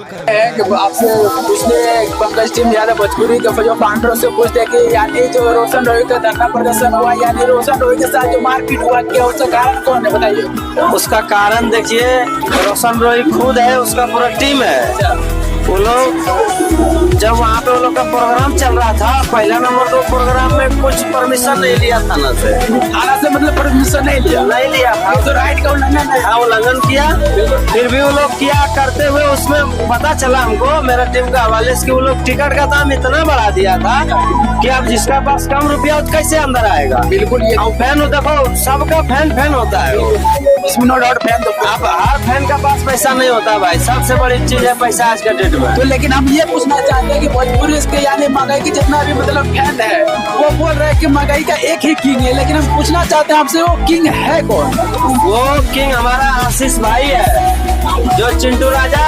आपसे पूछते पंकज टीम ज्यादा भोजपुरी के जो फाउंडरों से पूछते हैं कि यानी जो रोशन रोहित का धरना प्रदर्शन हुआ, यानी रोशन रोहित के साथ जो मारपीट हुआ, क्या उसका कारण कौन है बताइए। उसका कारण देखिए, रोशन रोहित खुद है, उसका पूरा टीम है। वो लोग जब वहाँ पे वो लोग का प्रोग्राम चल रहा था, पहला नंबर तो प्रोग्राम में कुछ परमिशन नहीं लिया थाना से। थाना से मतलब परमिशन नहीं लिया था। तो राइट का उल्लंघन है। हाँ, उल्लंघन किया, फिर भी वो लोग किया करते हुए उसमें पता चला हमको मेरा टीम का हवाले से कि वो लोग टिकट का दाम इतना बढ़ा दिया था कि अब जिसका पास कम रुपया हो कैसे अंदर आएगा। बिल्कुल, ये फैन देखो, सबका फैन होता है, इसमें नो डाउट फैन। तो अब हर फैन का पास पैसा नहीं होता भाई, सबसे बड़ी चीज है पैसा आज के डेट में। तो लेकिन हम ये पूछना चाहते हैं कि भोजपुरी इसके यानी महंगाई की जितना भी मतलब फैन है, वो बोल रहे हैं कि महंगाई का एक ही किंग है, लेकिन हम पूछना चाहते हैं आपसे, वो किंग है कौन? वो किंग हमारा आशीष भाई है, जो चिंटू राजा